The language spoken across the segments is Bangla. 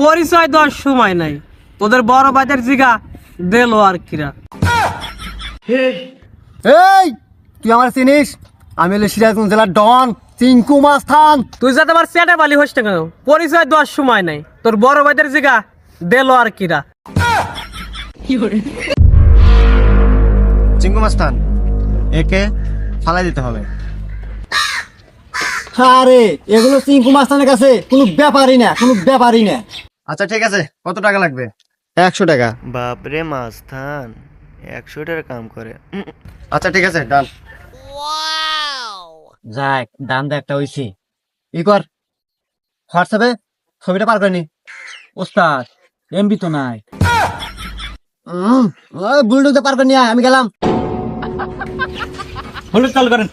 পরিচয় দেওয়ার সময় নাই, তোদের বড় বাজার জিগা দেলো আর কিরা। এই তুই আমার চিনিস? আমি হলো সিরাজগঞ্জ জেলার ডন চিঙ্কু মাস্তান। তুই যাতে আমার চেটে বালি হোস না কেন, পরিচয় দেওয়ার সময় নাই, তোর বড় বাজার জিগা দেলো আর কিরা। চিঙ্কু মাস্তান, একে ফালাই দিতে হবে। আরে এগুলো চিঙ্কু মাস্তানের কাছে কোনো ব্যাপারই না, কোনো ব্যাপারই না। আচ্ছা ঠিক আছে, কত টাকা লাগবে? 100 টাকা। বাপরে মাস্তান 100 টাকা কাম করে। আচ্ছা ঠিক আছে, ডান। যাক, দাম দা একটা হইছে। ই কর, হোয়াটসঅ্যাপে ছবিটা পার করে নি। ওস্তাদ এমবি তো নাই। ওই বুলডোজে পার করে নিয়ে আয়, আমি গেলাম। হলুদ চালু করেন।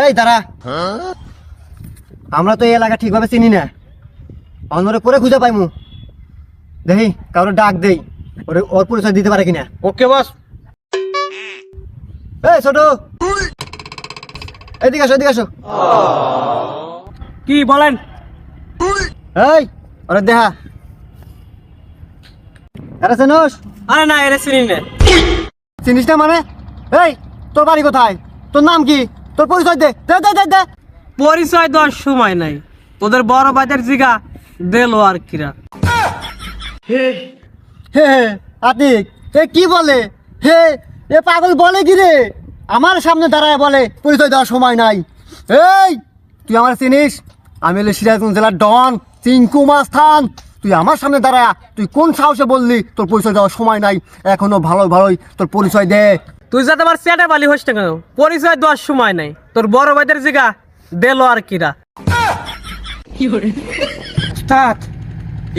এই দাঁড়া, আমরা তো এই এলাকা ঠিকভাবে চিনি না, অন্যরে করে খুঁজে পাইমু। দেখি কারো ডাক দেই, ওর পরিচয় দিতে পারে কিনা। ওকে বস। এই ছোট, এদিকে আসো, এদিকে আসো। কি বলেন? এই ওরে দেখা, আরে চেনোস? আরে না, এরে চিনি না। চিনিস না মানে? এই তোর বাড়ি কোথায়? তোর নাম কি? তোর পরিচয় দে, দে দে দে দে। পরিচয় দেওয়ার সময় নাই, তোদের বড় বাজার জিগা দেলো আর কিরা। হে হে আতিক, এ কি বলে? হে এ পাগল বলে কি রে? আমার সামনে দাঁড়ায় বলে পরিচয় দেওয়ার সময় নাই। এই তুই আমার চিনিস? আমি হলো সিরাজগঞ্জ জেলার ডন চিঙ্কু মাস্তান। তুই আমার সামনে দাঁড়ায় তুই কোন সাহসে বললি তোর পরিচয় দেওয়ার সময় নাই? এখনো ভালোই তোর পরিচয় দে। তুই যাতে আমার চেটে বালি হোস না কেন, পরিচয় দেওয়ার সময় নাই, তোর বড় বাজার জিগা দেলো আর কিরা। ওস্তাদ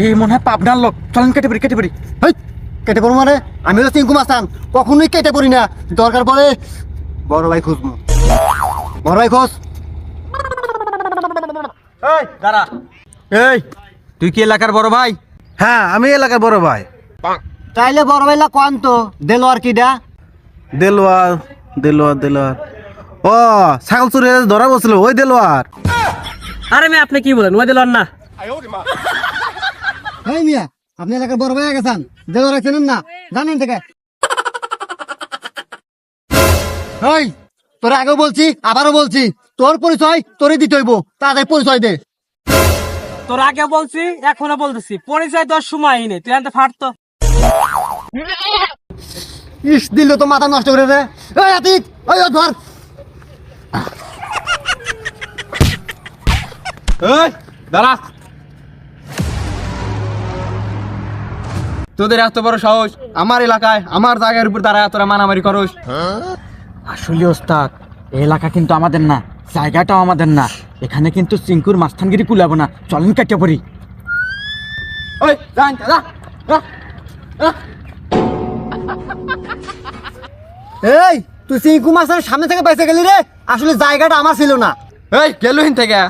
এই মনে হয় পাবনার লোক, চলেন কেটে পড়ি কেটে পড়ি। হেই, কেটে পড়বো মানে? আমি হলো চিঙ্কু মাস্তান, কখনোই কেটে পড়ি না। দরকার পড়ে বড় ভাই খুঁজবো। বড় ভাই খোঁজ। এই দাঁড়া। এই তুই কি এলাকার বড় ভাই? হ্যাঁ, আমি এলাকার বড় ভাই। তাইলে বড় ভাইলা কোন তো দেলো আর কিডা? দেলোয়ার দেলোয়ার দেলোয়ার ও ছাগল চুরি ধরা বলছিল ওই দেলোয়ার। আরে মেয়ে আপনি কি বলেন? ওই দেলো আর না। এই মিয়া, আপনি এলাকার বড় ভাই গেছেন, দেলো রাখছেন না জানেন থেকে? এই তোর আগেও বলছি আবারও বলছি, তোর পরিচয় তোরই দিতে হইব, তাদের পরিচয় দে। তোর আগে বলছি এখনো বলতেছি, পরিচয় দেওয়ার সময় নেই, তুই আনতে ফাটতো। ইস দিল তো মাথা নষ্ট করে রে। এই আতিক, ওই ও ধর। এই দাঁড়া। তোদের এত বড় সাহস আমার এলাকায় আমার জায়গার উপর দাঁড়ায় তোরা মারামারি করস? আসলে ওস্তাদ এই এলাকা কিন্তু আমাদের না, জায়গাটাও আমাদের না, এখানে কিন্তু চিঙ্কুর মাস্তানগিরি কুলাবো না, চলেন কেটে পড়ি। ওই যান দাদা। এই তুই চিঙ্কু মাস্টারের সামনে থেকে বেঁচে গেলি রে, আসলে জায়গাটা আমার ছিল না। এই গেলুহিন থেকে।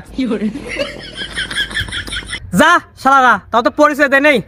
যা শালারা, তাও তো পরিচয় দেয় নেই।